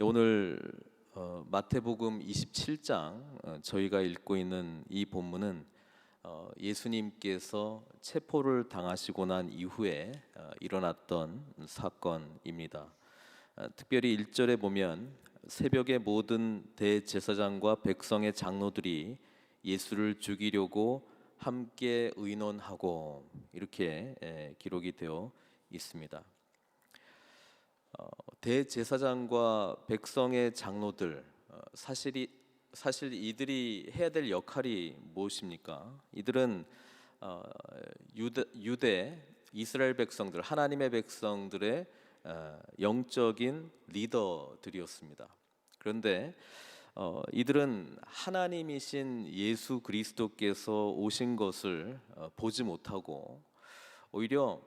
오늘 마태복음 27장 저희가 읽고 있는 이 본문은 예수님께서 체포를 당하시고 난 이후에 일어났던 사건입니다. 특별히 1절에 보면 새벽에 모든 대제사장과 백성의 장로들이 예수를 죽이려고 함께 의논하고 이렇게 기록이 되어 있습니다. 대제사장과 백성의 장로들, 사실 이들이 해야 될 역할이 무엇입니까? 이들은 유대 이스라엘 백성들, 하나님의 백성들의 영적인 리더들이었습니다. 그런데 이들은 하나님이신 예수 그리스도께서 오신 것을 보지 못하고 오히려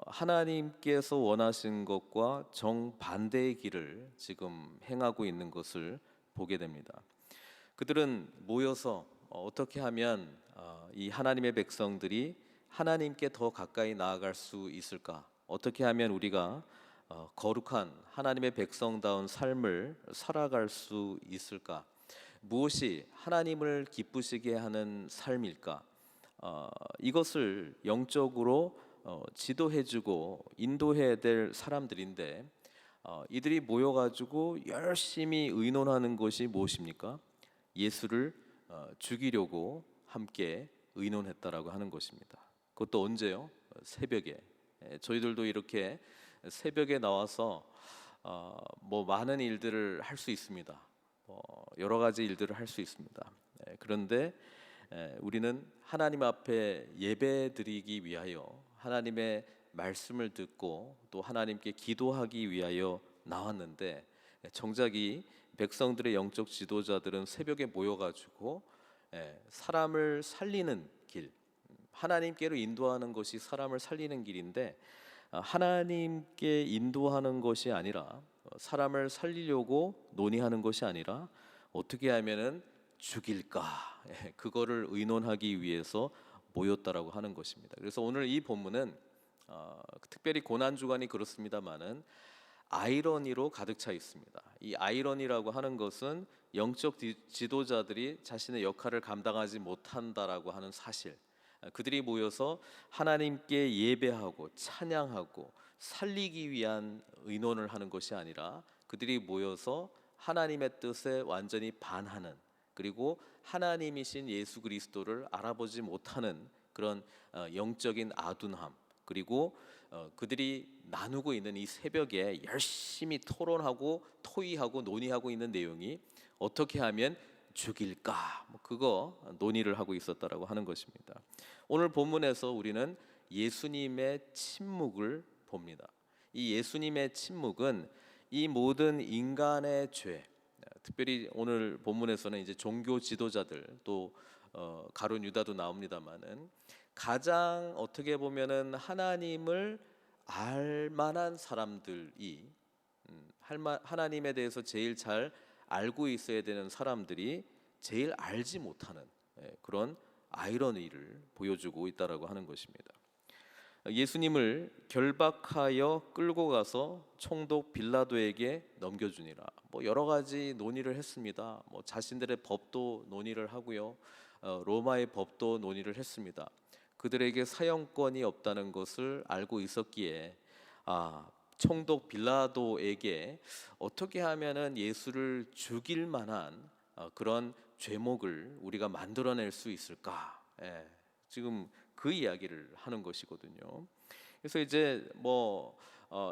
하나님께서 원하신 것과 정반대의 길을 지금 행하고 있는 것을 보게 됩니다. 그들은 모여서 어떻게 하면 이 하나님의 백성들이 하나님께 더 가까이 나아갈 수 있을까? 어떻게 하면 우리가 거룩한 하나님의 백성다운 삶을 살아갈 수 있을까? 무엇이 하나님을 기쁘시게 하는 삶일까? 이것을 영적으로 지도해주고 인도해야 될 사람들인데 이들이 모여가지고 열심히 의논하는 것이 무엇입니까? 예수를 죽이려고 함께 의논했다라고 하는 것입니다. 그것도 언제요? 새벽에. 저희들도 이렇게 새벽에 나와서 뭐 많은 일들을 할 수 있습니다. 여러 가지 일들을 할 수 있습니다. 그런데 우리는 하나님 앞에 예배드리기 위하여 하나님의 말씀을 듣고 또 하나님께 기도하기 위하여 나왔는데 정작 이 백성들의 영적 지도자들은 새벽에 모여가지고 사람을 살리는 길, 하나님께로 인도하는 것이 사람을 살리는 길인데 하나님께 인도하는 것이 아니라 사람을 살리려고 논의하는 것이 아니라 어떻게 하면은 죽일까, 그거를 의논하기 위해서 모였다라고 하는 것입니다. 그래서 오늘 이 본문은 특별히 고난 주간이 그렇습니다만은 아이러니로 가득 차 있습니다. 이 아이러니라고 하는 것은 영적 지도자들이 자신의 역할을 감당하지 못한다라고 하는 사실, 그들이 모여서 하나님께 예배하고 찬양하고 살리기 위한 의논을 하는 것이 아니라 그들이 모여서 하나님의 뜻에 완전히 반하는, 그리고 하나님이신 예수 그리스도를 알아보지 못하는 그런 영적인 아둔함, 그리고 그들이 나누고 있는 이 새벽에 열심히 토론하고 토의하고 논의하고 있는 내용이 어떻게 하면 죽일까, 그거 논의를 하고 있었다라고 하는 것입니다. 오늘 본문에서 우리는 예수님의 침묵을 봅니다. 이 예수님의 침묵은 이 모든 인간의 죄, 특별히 오늘 본문에서는 이제 종교 지도자들 또 가룟 유다도 나옵니다만은 가장 어떻게 보면은 하나님을 알 만한 사람들이 하나님에 대해서 제일 잘 알고 있어야 되는 사람들이 제일 알지 못하는 그런 아이러니를 보여주고 있다라고 하는 것입니다. 예수님을 결박하여 끌고 가서 총독 빌라도에게 넘겨주니라. 뭐 여러 가지 논의를 했습니다. 뭐 자신들의 법도 논의를 하고요, 로마의 법도 논의를 했습니다. 그들에게 사형권이 없다는 것을 알고 있었기에 총독 빌라도에게 어떻게 하면은 예수를 죽일 만한 그런 죄목을 우리가 만들어낼 수 있을까? 지금 그 이야기를 하는 것이거든요. 그래서 이제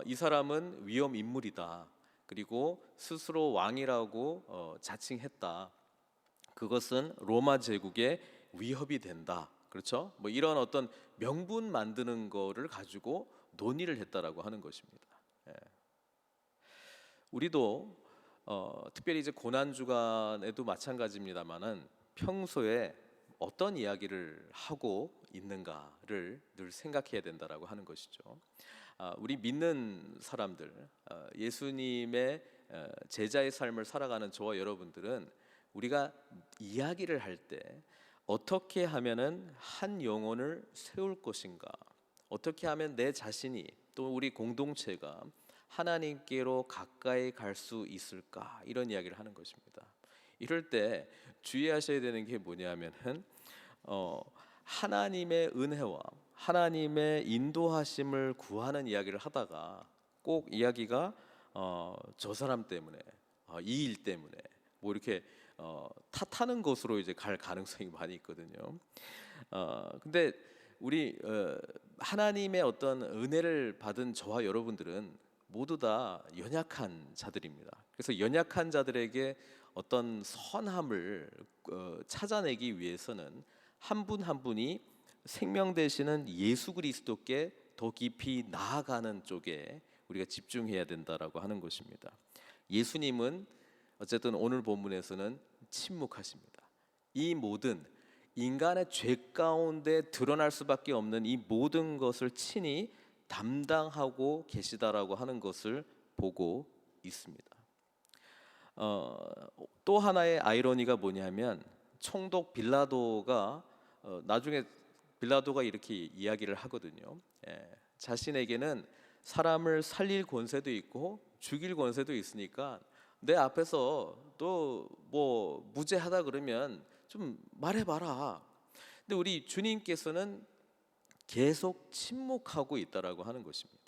이 사람은 위험 인물이다. 그리고 스스로 왕이라고 자칭했다. 그것은 로마 제국의 위협이 된다. 그렇죠? 뭐 이런 어떤 명분 만드는 거를 가지고 논의를 했다라고 하는 것입니다. 우리도 특별히 이제 고난 주간에도 마찬가지입니다만은 평소에 어떤 이야기를 하고 있는가를 늘 생각해야 된다라고 하는 것이죠. 우리 믿는 사람들, 예수님의 제자의 삶을 살아가는 저와 여러분들은 우리가 이야기를 할 때 어떻게 하면은 한 영혼을 세울 것인가, 어떻게 하면 내 자신이 또 우리 공동체가 하나님께로 가까이 갈 수 있을까? 이런 이야기를 하는 것입니다. 이럴 때 주의하셔야 되는 게 뭐냐면은 하나님의 은혜와 하나님의 인도하심을 구하는 이야기를 하다가 꼭 이야기가 저 사람 때문에 이 일 때문에 뭐 이렇게 탓하는 것으로 이제 갈 가능성이 많이 있거든요. 근데 우리 하나님의 어떤 은혜를 받은 저와 여러분들은 모두 다 연약한 자들입니다. 그래서 연약한 자들에게 어떤 선함을 찾아내기 위해서는 한 분 한 분이 생명 되시는 예수 그리스도께 더 깊이 나아가는 쪽에 우리가 집중해야 된다라고 하는 것입니다. 예수님은 어쨌든 오늘 본문에서는 침묵하십니다. 이 모든 인간의 죄 가운데 드러날 수밖에 없는 이 모든 것을 친히 담당하고 계시다라고 하는 것을 보고 있습니다. 또 하나의 아이러니가 뭐냐면 총독 빌라도가 나중에 빌라도가 이렇게 이야기를 하거든요. 자신에게는 사람을 살릴 권세도 있고 죽일 권세도 있으니까 내 앞에서 또 뭐 무죄하다 그러면 좀 말해봐라. 근데 우리 주님께서는 계속 침묵하고 있다라고 하는 것입니다.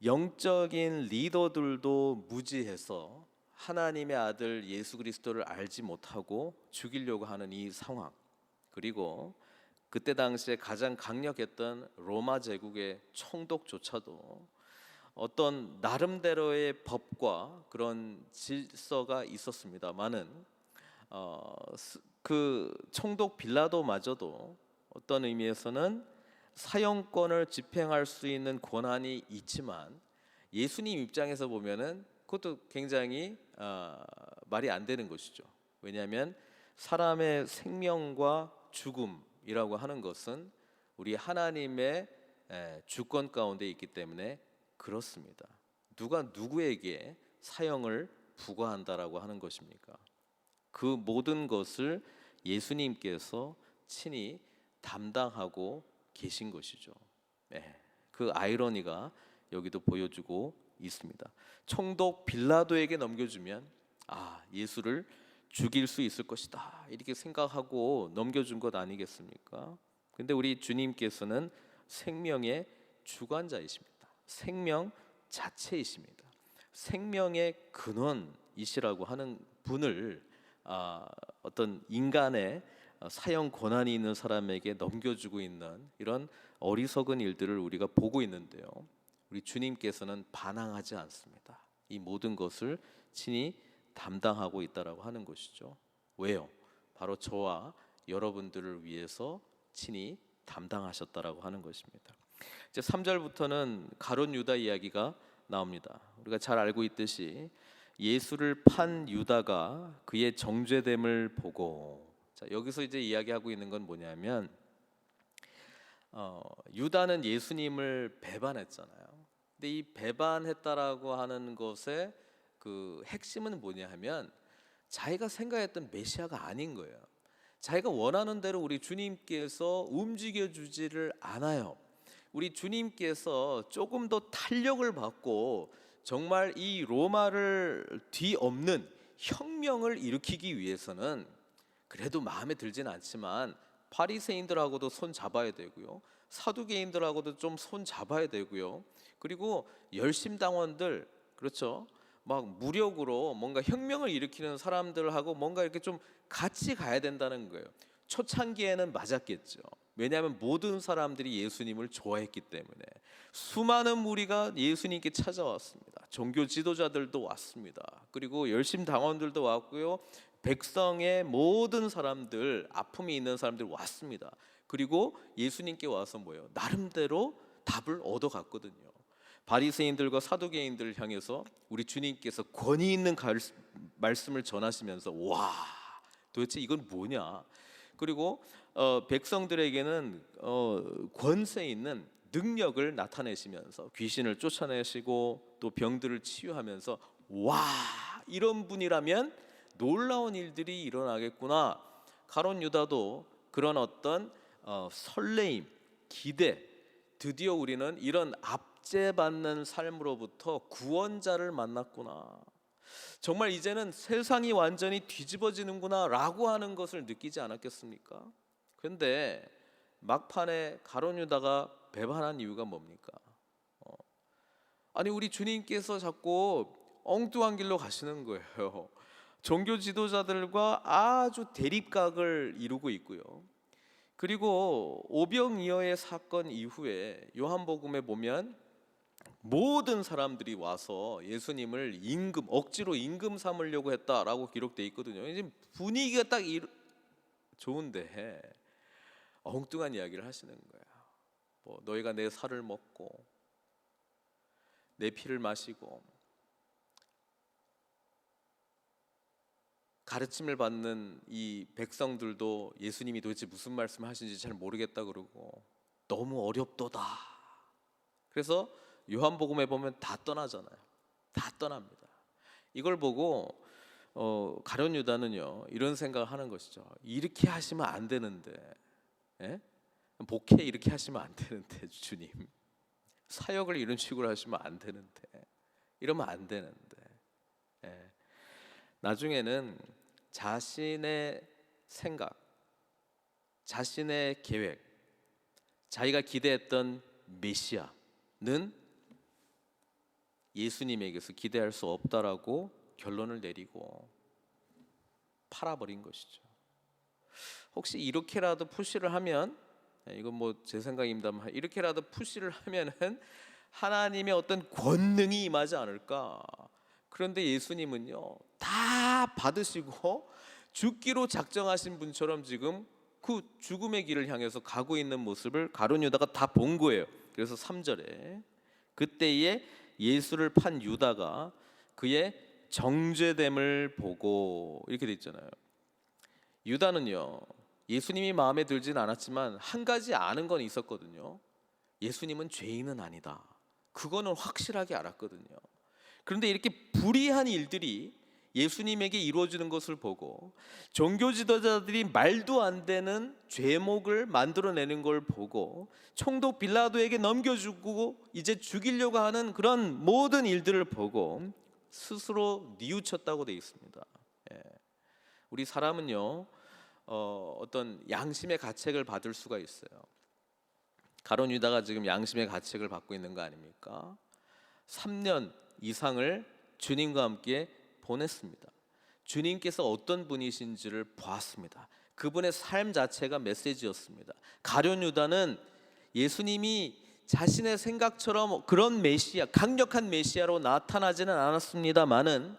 영적인 리더들도 무지해서 하나님의 아들 예수 그리스도를 알지 못하고 죽이려고 하는 이 상황, 그리고 그때 당시에 가장 강력했던 로마 제국의 총독조차도 어떤 나름대로의 법과 그런 질서가 있었습니다만은 그 총독 빌라도마저도 어떤 의미에서는 사형권을 집행할 수 있는 권한이 있지만 예수님 입장에서 보면은 그것도 굉장히 말이 안 되는 것이죠. 왜냐하면 사람의 생명과 죽음이라고 하는 것은 우리 하나님의 주권 가운데 있기 때문에 그렇습니다. 누가 누구에게 사형을 부과한다라고 하는 것입니까? 그 모든 것을 예수님께서 친히 담당하고 계신 것이죠. 그 아이러니가 여기도 보여주고 있습니다. 총독 빌라도에게 넘겨주면 예수를 죽일 수 있을 것이다 이렇게 생각하고 넘겨준 것 아니겠습니까? 근데 우리 주님께서는 생명의 주관자이십니다. 생명 자체이십니다. 생명의 근원이시라고 하는 분을 어떤 인간의 사형 권한이 있는 사람에게 넘겨주고 있는 이런 어리석은 일들을 우리가 보고 있는데요. 우리 주님께서는 반항하지 않습니다. 이 모든 것을 친히 담당하고 있다라고 하는 것이죠. 왜요? 바로 저와 여러분들을 위해서 친히 담당하셨다라고 하는 것입니다. 이제 3절부터는 가룟 유다 이야기가 나옵니다. 우리가 잘 알고 있듯이 예수를 판 유다가 그의 정죄됨을 보고, 자, 여기서 이제 이야기하고 있는 건 뭐냐면 유다는 예수님을 배반했잖아요. 근데 이 배반했다라고 하는 것의 그 핵심은 뭐냐 하면 자기가 생각했던 메시아가 아닌 거예요. 자기가 원하는 대로 우리 주님께서 움직여 주지를 않아요. 우리 주님께서 조금 더 탄력을 받고 정말 이 로마를 뒤엎는 혁명을 일으키기 위해서는 그래도 마음에 들진 않지만 바리새인들하고도 손 잡아야 되고요, 사두개인들하고도 좀 손 잡아야 되고요, 그리고 열심당원들, 그렇죠, 막 무력으로 뭔가 혁명을 일으키는 사람들하고 뭔가 이렇게 좀 같이 가야 된다는 거예요. 초창기에는 맞았겠죠. 왜냐하면 모든 사람들이 예수님을 좋아했기 때문에 수많은 무리가 예수님께 찾아왔습니다. 종교 지도자들도 왔습니다. 그리고 열심당원들도 왔고요, 백성의 모든 사람들, 아픔이 있는 사람들 왔습니다. 그리고 예수님께 와서 뭐예요? 나름대로 답을 얻어갔거든요. 바리새인들과 사두개인들을 향해서 우리 주님께서 권위 있는 말씀을 전하시면서 와, 도대체 이건 뭐냐? 그리고 백성들에게는 권세 있는 능력을 나타내시면서 귀신을 쫓아내시고 또 병들을 치유하면서 와, 이런 분이라면 놀라운 일들이 일어나겠구나. 가룟 유다도 그런 어떤 설레임, 기대, 드디어 우리는 이런 압제받는 삶으로부터 구원자를 만났구나. 정말 이제는 세상이 완전히 뒤집어지는구나 라고 하는 것을 느끼지 않았겠습니까? 그런데 막판에 가룟 유다가 배반한 이유가 뭡니까? 아니 우리 주님께서 자꾸 엉뚱한 길로 가시는 거예요. 종교 지도자들과 아주 대립각을 이루고 있고요. 그리고 오병이어의 사건 이후에 요한복음에 보면 모든 사람들이 와서 예수님을 억지로 임금 삼으려고 했다라고 기록되어 있거든요. 이제 분위기가 딱 좋은데 엉뚱한 이야기를 하시는 거야. 뭐 너희가 내 살을 먹고 내 피를 마시고 가르침을 받는 이 백성들도 예수님이 도대체 무슨 말씀을 하시는지 잘 모르겠다 그러고 너무 어렵도다. 그래서 요한복음에 보면 다 떠나잖아요. 다 떠납니다. 이걸 보고 가룟 유다는요 이런 생각을 하는 것이죠. 이렇게 하시면 안 되는데, 예? 복해 이렇게 하시면 안 되는데 주님 사역을 이런 식으로 하시면 안 되는데, 이러면 안 되는데, 예. 나중에는 자신의 생각, 자신의 계획, 자기가 기대했던 메시아는 예수님에게서 기대할 수 없다라고 결론을 내리고 팔아버린 것이죠. 혹시 이렇게라도 푸시를 하면, 이건 뭐 제 생각입니다만, 이렇게라도 푸시를 하면은 하나님의 어떤 권능이 임하지 않을까. 그런데 예수님은요 다 받으시고 죽기로 작정하신 분처럼 지금 그 죽음의 길을 향해서 가고 있는 모습을 가룟 유다가 다 본 거예요. 그래서 3절에 그때에 예수를 판 유다가 그의 정죄됨을 보고, 이렇게 돼 있잖아요. 유다는요 예수님이 마음에 들진 않았지만 한 가지 아는 건 있었거든요. 예수님은 죄인은 아니다. 그거는 확실하게 알았거든요. 그런데 이렇게 불의한 일들이 예수님에게 이루어지는 것을 보고 종교 지도자들이 말도 안 되는 죄목을 만들어내는 걸 보고 총독 빌라도에게 넘겨주고 이제 죽이려고 하는 그런 모든 일들을 보고 스스로 뉘우쳤다고 되어 있습니다. 예. 우리 사람은요 어떤 양심의 가책을 받을 수가 있어요. 가룟 유다가 지금 양심의 가책을 받고 있는 거 아닙니까? 3년 이상을 주님과 함께 보냈습니다. 주님께서 어떤 분이신지를 보았습니다. 그분의 삶 자체가 메시지였습니다. 가룟 유다는 예수님이 자신의 생각처럼 그런 메시아, 강력한 메시아로 나타나지는 않았습니다만은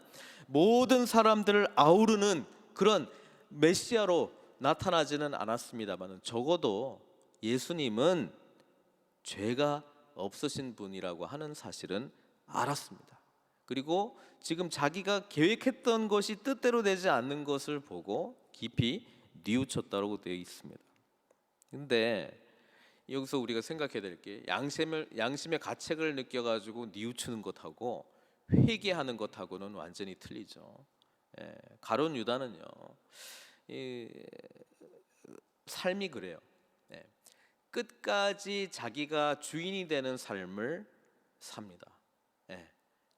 모든 사람들을 아우르는 그런 메시아로 나타나지는 않았습니다만은 적어도 예수님은 죄가 없으신 분이라고 하는 사실은 알았습니다. 그리고 지금 자기가 계획했던 것이 뜻대로 되지 않는 것을 보고 깊이 뉘우쳤다고 되어 있습니다. 근데 여기서 우리가 생각해야 될 게 양심의 가책을 느껴가지고 뉘우치는 것하고 회개하는 것하고는 완전히 틀리죠. 가룟 유다는요 삶이 그래요. 끝까지 자기가 주인이 되는 삶을 삽니다.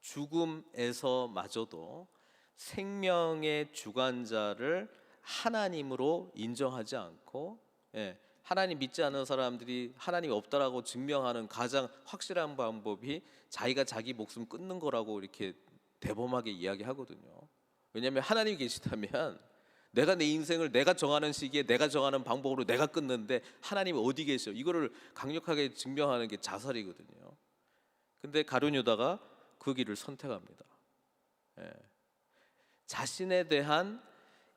죽음에서마저도 생명의 주관자를 하나님으로 인정하지 않고, 하나님 믿지 않는 사람들이 하나님이 없다라고 증명하는 가장 확실한 방법이 자기가 자기 목숨 끊는 거라고 이렇게 대범하게 이야기하거든요. 왜냐하면 하나님이 계시다면 내가 내 인생을 내가 정하는 시기에 내가 정하는 방법으로 내가 끊는데 하나님이 어디 계셔? 이거를 강력하게 증명하는 게 자살이거든요. 근데 가룟 유다가 그 길을 선택합니다. 자신에 대한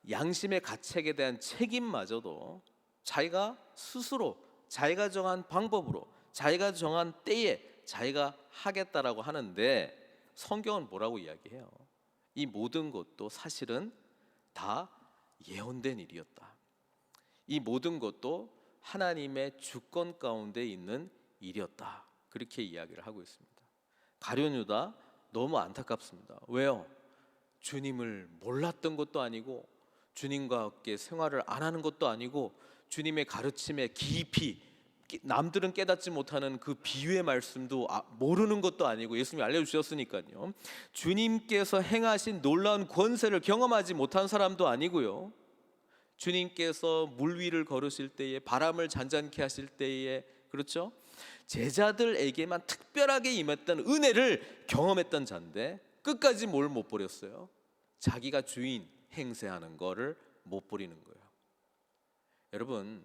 양심의 가책에 대한 책임마저도 자기가 스스로 자기가 정한 방법으로 자기가 정한 때에 자기가 하겠다라고 하는데 성경은 뭐라고 이야기해요? 이 모든 것도 사실은 다 예언된 일이었다. 이 모든 것도 하나님의 주권 가운데 있는 일이었다. 그렇게 이야기를 하고 있습니다. 가룟 유다 너무 안타깝습니다. 왜요? 주님을 몰랐던 것도 아니고 주님과 함께 생활을 안 하는 것도 아니고 주님의 가르침에 깊이 남들은 깨닫지 못하는 그 비유의 말씀도 모르는 것도 아니고 예수님이 알려주셨으니까요. 주님께서 행하신 놀라운 권세를 경험하지 못한 사람도 아니고요. 주님께서 물 위를 걸으실 때에, 바람을 잔잔케 하실 때에, 그렇죠? 제자들에게만 특별하게 임했던 은혜를 경험했던 자인데 끝까지 뭘 못 버렸어요? 자기가 주인 행세하는 거를 못 버리는 거예요. 여러분,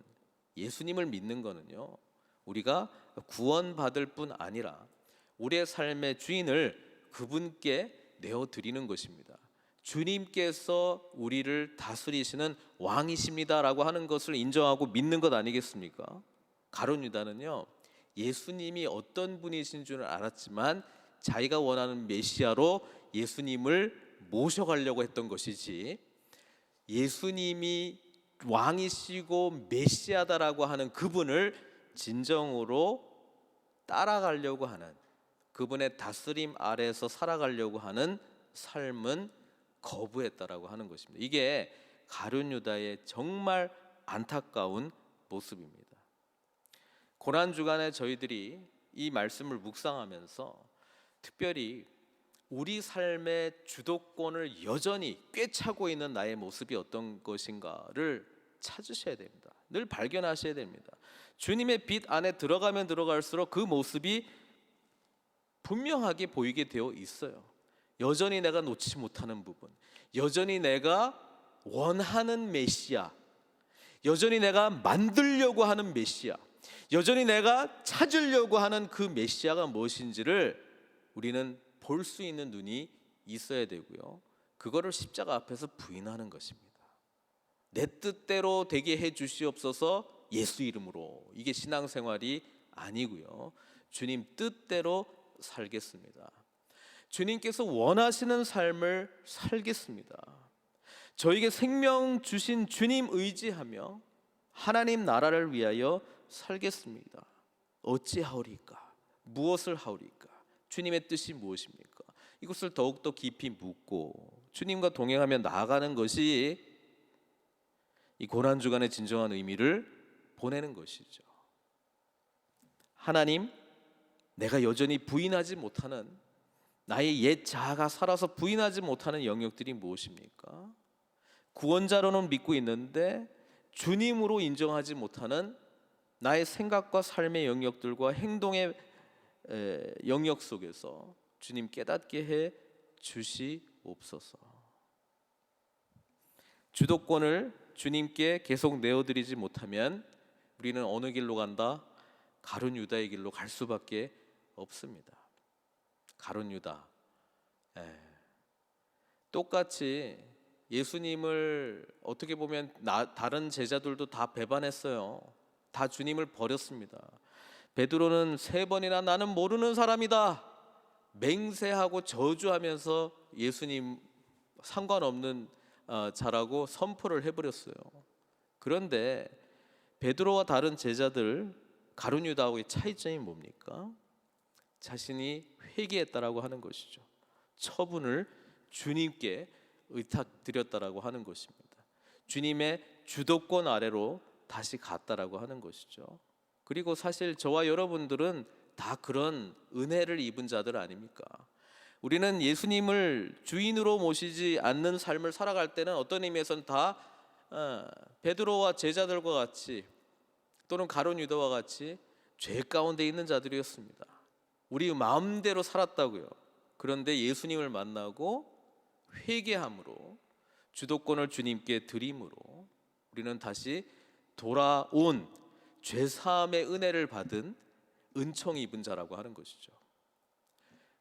예수님을 믿는 거는요, 우리가 구원받을 뿐 아니라 우리의 삶의 주인을 그분께 내어드리는 것입니다. 주님께서 우리를 다스리시는 왕이십니다라고 하는 것을 인정하고 믿는 것 아니겠습니까? 가룟 유다는요, 예수님이 어떤 분이신 줄은 알았지만 자기가 원하는 메시아로 예수님을 모셔가려고 했던 것이지, 예수님이 왕이시고 메시아다라고 하는 그분을 진정으로 따라가려고 하는, 그분의 다스림 아래에서 살아가려고 하는 삶은 거부했다라고 하는 것입니다. 이게 가룟 유다의 정말 안타까운 모습입니다. 고난 주간에 저희들이 이 말씀을 묵상하면서 특별히 우리 삶의 주도권을 여전히 꿰차고 있는 나의 모습이 어떤 것인가를 찾으셔야 됩니다. 늘 발견하셔야 됩니다. 주님의 빛 안에 들어가면 들어갈수록 그 모습이 분명하게 보이게 되어 있어요. 여전히 내가 놓지 못하는 부분, 여전히 내가 원하는 메시아, 여전히 내가 만들려고 하는 메시아, 여전히 내가 찾으려고 하는 그 메시아가 무엇인지를 우리는 볼 수 있는 눈이 있어야 되고요. 그거를 십자가 앞에서 부인하는 것입니다. 내 뜻대로 되게 해 주시옵소서, 예수 이름으로. 이게 신앙생활이 아니고요. 주님 뜻대로 살겠습니다. 주님께서 원하시는 삶을 살겠습니다. 저에게 생명 주신 주님 의지하며 하나님 나라를 위하여 살겠습니다. 어찌하오리까? 무엇을 하오리까? 주님의 뜻이 무엇입니까? 이것을 더욱더 깊이 묻고 주님과 동행하며 나아가는 것이 이 고난주간의 진정한 의미를 보내는 것이죠. 하나님, 내가 여전히 부인하지 못하는, 나의 옛 자아가 살아서 부인하지 못하는 영역들이 무엇입니까? 구원자로는 믿고 있는데 주님으로 인정하지 못하는 나의 생각과 삶의 영역들과 행동의 영역 속에서 주님 깨닫게 해 주시옵소서. 주도권을 주님께 계속 내어드리지 못하면 우리는 어느 길로 간다? 가룟 유다의 길로 갈 수밖에 없습니다. 가룟 유다, 똑같이 예수님을 어떻게 보면 다른 제자들도 다 배반했어요. 다 주님을 버렸습니다. 베드로는 3번이나 나는 모르는 사람이다 맹세하고 저주하면서 예수님 상관없는 자라고 선포를 해버렸어요. 그런데 베드로와 다른 제자들, 가룟 유다하고의 차이점이 뭡니까? 자신이 회개했다라고 하는 것이죠. 처분을 주님께 의탁드렸다라고 하는 것입니다. 주님의 주도권 아래로 다시 갔다라고 하는 것이죠. 그리고 사실 저와 여러분들은 다 그런 은혜를 입은 자들 아닙니까? 우리는 예수님을 주인으로 모시지 않는 삶을 살아갈 때는 어떤 의미에서는 다 베드로와 제자들과 같이, 또는 가룟 유다와 같이 죄 가운데 있는 자들이었습니다. 우리 마음대로 살았다고요. 그런데 예수님을 만나고 회개함으로, 주도권을 주님께 드림으로 우리는 다시 돌아온 죄사함의 은혜를 받은 은총 입은 자라고 하는 것이죠.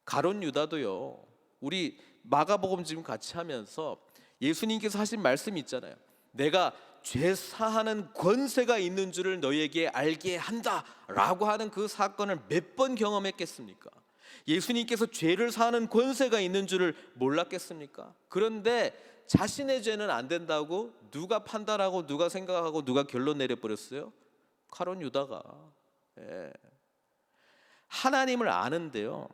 가룟 유다도요, 우리 마가복음 지금 같이 하면서 예수님께서 하신 말씀이 있잖아요. 내가 죄사하는 권세가 있는 줄을 너희에게 알게 한다라고 하는 그 사건을 몇 번 경험했겠습니까? 예수님께서 죄를 사하는 권세가 있는 줄을 몰랐겠습니까? 그런데 자신의 죄는 안 된다고 누가 판단하고 누가 생각하고 누가 결론 내려버렸어요? 가룟 유다가. 하나님을 아는데요,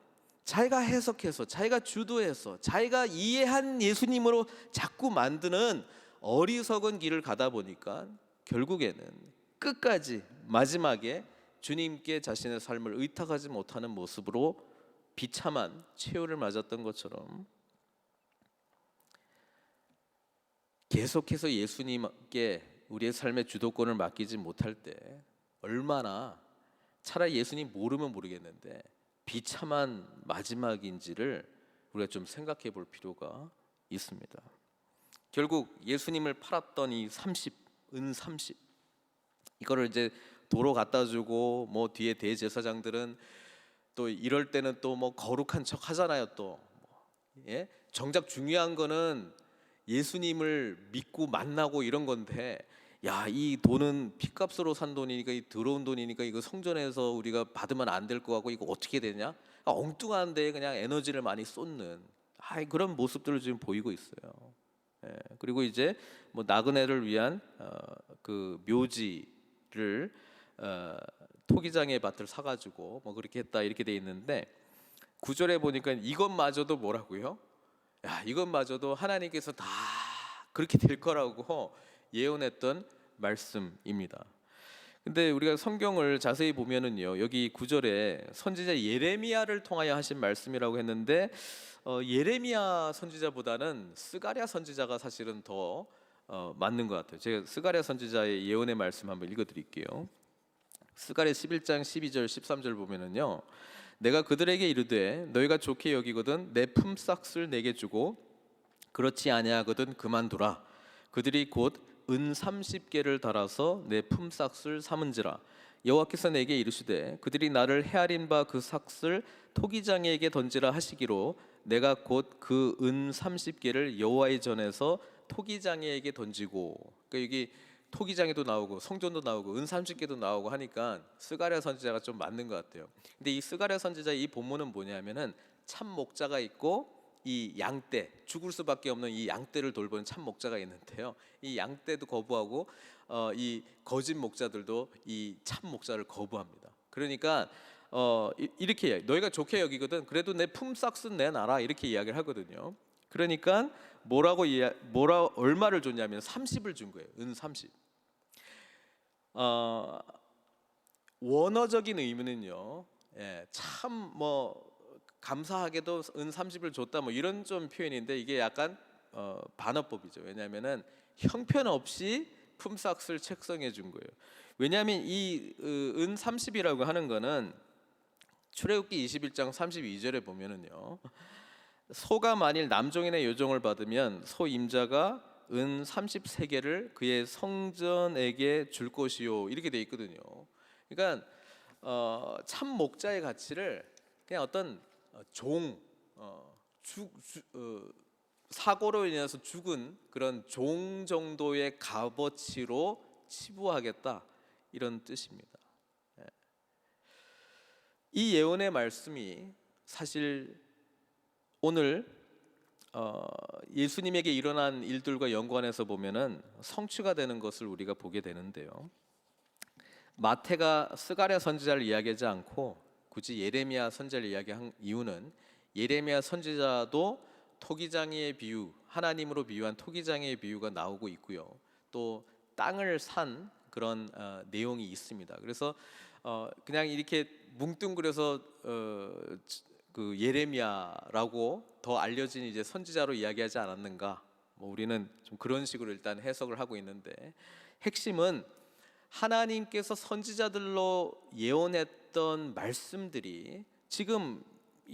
자기가 해석해서, 자기가 주도해서, 자기가 이해한 예수님으로 자꾸 만드는 어리석은 길을 가다 보니까 결국에는 끝까지 마지막에 주님께 자신의 삶을 의탁하지 못하는 모습으로 비참한 최후를 맞았던 것처럼 계속해서 예수님께 우리의 삶의 주도권을 맡기지 못할 때 얼마나 차라리 예수님 모르면 모르겠는데 비참한 마지막인지를 우리가 좀 생각해 볼 필요가 있습니다. 결국 예수님을 팔았던 이 30, 은 30 이거를 이제 도로 갖다 주고 뭐 뒤에 대제사장들은 또 이럴 때는 또 뭐 거룩한 척 하잖아요. 또 예? 정작 중요한 거는 예수님을 믿고 만나고 이런 건데, 야, 이 돈은 핏값으로 산 돈이니까, 이 더러운 돈이니까 이거 성전에서 우리가 받으면 안 될 거 같고 이거 어떻게 되냐? 엉뚱한데 그냥 에너지를 많이 쏟는 그런 모습들을 지금 보이고 있어요. 예, 그리고 이제 뭐 나그네를 위한 그 묘지를 토기장의 밭을 사가지고 뭐 그렇게 했다 이렇게 돼 있는데 9절에 보니까 이것마저도 뭐라고요? 야, 이것마저도 하나님께서 다 그렇게 될 거라고 예언했던 말씀입니다. 근데 우리가 성경을 자세히 보면은요, 여기 9절에 선지자 예레미야를 통하여 하신 말씀이라고 했는데 예레미야 선지자보다는 스가랴 선지자가 사실은 더 맞는 것 같아요. 제가 스가랴 선지자의 예언의 말씀 한번 읽어드릴게요. 스가랴 11장 12절 13절 보면은요, 내가 그들에게 이르되 너희가 좋게 여기거든 내 품삯을 내게 주고 그렇지 아니하거든 그만두라. 그들이 곧 은 30개를 달아서 내 품삯을 삼은지라. 여호와께서 내게 이르시되 그들이 나를 헤아린 바 그 삭을 토기장에게 던지라 하시기로 내가 곧 그 은 30개를 여호와의 전에서 토기장에게 던지고. 그러니까 여기 토기장에도 나오고 성전도 나오고 은 30개도 나오고 하니까 스가랴 선지자가 좀 맞는 것 같아요. 근데 이 스가랴 선지자의 이 본문은 뭐냐면은 참 목자가 있고 이 양떼, 죽을 수밖에 없는 이 양떼를 돌보는 참 목자가 있는데요, 이 양떼도 거부하고 이 거짓 목자들도 이 참 목자를 거부합니다. 그러니까 이렇게 이야기, 너희가 좋게 여기거든 그래도 내 품삯은 내놔라 이렇게 이야기를 하거든요. 그러니까 얼마를 줬냐면 30을 준 거예요. 은 30. 원어적인 의미는요, 예, 참 뭐 감사하게도 은 30을 줬다 뭐 이런 좀 표현인데 이게 약간 반어법이죠. 왜냐하면은 형편없이 품삯을 책정해 준 거예요. 왜냐하면 이 은 30이라고 하는 거는 출애굽기 21장 32절에 보면은요, 소가 만일 남종이나 여종을 받으면 소 임자가 은 30세겔을 그의 성전에게 줄 것이요 이렇게 돼 있거든요. 그러니까 참 목자의 가치를 그냥 어떤 사고로 인해서 죽은 그런 종 정도의 값어치로 치부하겠다 이런 뜻입니다. 이 예언의 말씀이 사실 오늘 예수님에게 일어난 일들과 연관해서 보면은 성취가 되는 것을 우리가 보게 되는데요. 마태가 스가랴 선지자를 이야기하지 않고 굳이 예레미야 선지자를 이야기한 이유는 예레미야 선지자도 토기장의 비유, 하나님으로 비유한 토기장의 비유가 나오고 있고요. 또 땅을 산 그런 내용이 있습니다. 그래서 그냥 이렇게 뭉뚱그려서 그 예레미야라고 더 알려진 이제 선지자로 이야기하지 않았는가? 뭐 우리는 좀 그런 식으로 일단 해석을 하고 있는데, 핵심은 하나님께서 선지자들로 예언했던 말씀들이 지금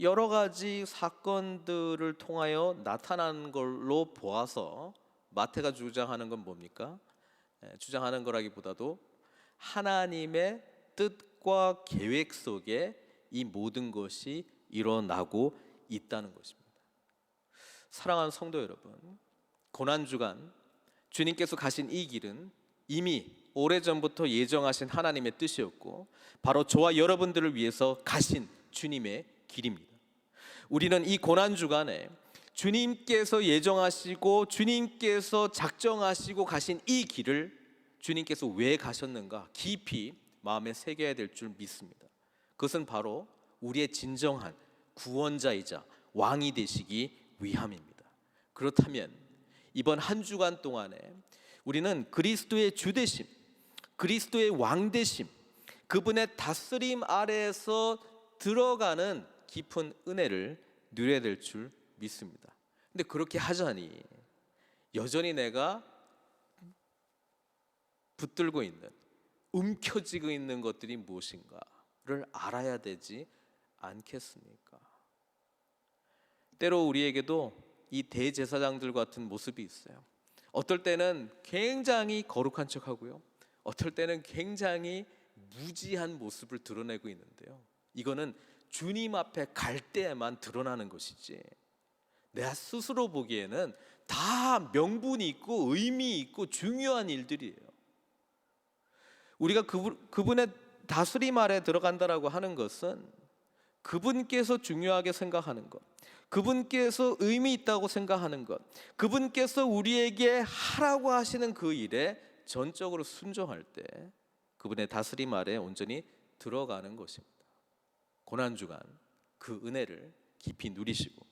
여러 가지 사건들을 통하여 나타난 걸로 보아서 마태가 주장하는 건 뭡니까? 주장하는 거라기보다도 하나님의 뜻과 계획 속에 이 모든 것이 일어나고 있다는 것입니다. 사랑하는 성도 여러분, 고난주간 주님께서 가신 이 길은 이미 오래전부터 예정하신 하나님의 뜻이었고 바로 저와 여러분들을 위해서 가신 주님의 길입니다. 우리는 이 고난주간에 주님께서 예정하시고 주님께서 작정하시고 가신 이 길을 주님께서 왜 가셨는가 깊이 마음에 새겨야 될 줄 믿습니다. 그것은 바로 우리의 진정한 구원자이자 왕이 되시기 위함입니다. 그렇다면 이번 한 주간 동안에 우리는 그리스도의 주되심, 그리스도의 왕되심, 그분의 다스림 아래에서 들어가는 깊은 은혜를 누려야 될 줄 믿습니다. 근데 그렇게 하자니 여전히 내가 붙들고 있는, 움켜쥐고 있는 것들이 무엇인가를 알아야 되지 않겠습니까? 때로 우리에게도 이 대제사장들 같은 모습이 있어요. 어떨 때는 굉장히 거룩한 척하고요, 어떨 때는 굉장히 무지한 모습을 드러내고 있는데요, 이거는 주님 앞에 갈 때에만 드러나는 것이지 내가 스스로 보기에는 다 명분이 있고 의미 있고 중요한 일들이에요. 우리가 그분의 다스림 아래 들어간다라고 하는 것은 그분께서 중요하게 생각하는 것, 그분께서 의미 있다고 생각하는 것, 그분께서 우리에게 하라고 하시는 그 일에 전적으로 순종할 때 그분의 다스림 아래 온전히 들어가는 것입니다. 고난주간 그 은혜를 깊이 누리시고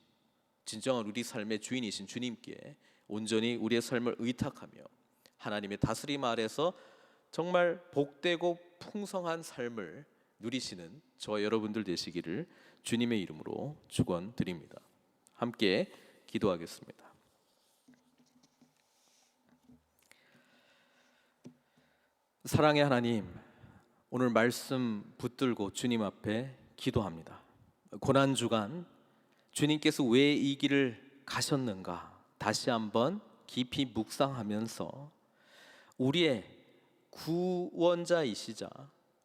진정한 우리 삶의 주인이신 주님께 온전히 우리의 삶을 의탁하며 하나님의 다스림 아래서 정말 복되고 풍성한 삶을 누리시는 저와 여러분들 되시기를 주님의 이름으로 축원드립니다. 함께 기도하겠습니다. 사랑의 하나님, 오늘 말씀 붙들고 주님 앞에 기도합니다. 고난주간 주님께서 왜 이 길을 가셨는가 다시 한번 깊이 묵상하면서 우리의 구원자이시자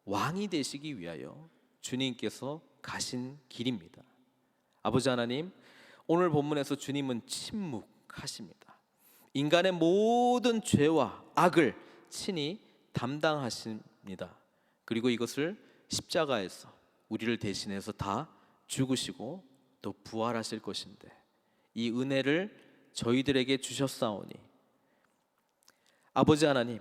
왕이 되시기 위하여 주님께서 가신 길입니다. 아버지 하나님, 오늘 본문에서 주님은 침묵하십니다. 인간의 모든 죄와 악을 친히 담당하십니다. 그리고 이것을 십자가에서 우리를 대신해서 다 죽으시고 또 부활하실 것인데 이 은혜를 저희들에게 주셨사오니 아버지 하나님,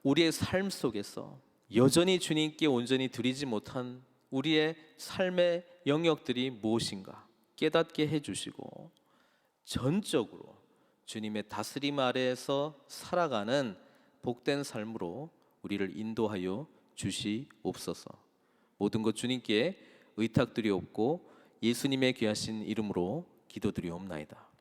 우리의 삶 속에서 여전히 주님께 온전히 드리지 못한 우리의 삶의 영역들이 무엇인가 깨닫게 해주시고 전적으로 주님의 다스림 아래에서 살아가는 복된 삶으로 우리를 인도하여 주시옵소서. 모든 것 주님께 의탁드리옵고 예수님의 귀하신 이름으로 기도드리옵나이다.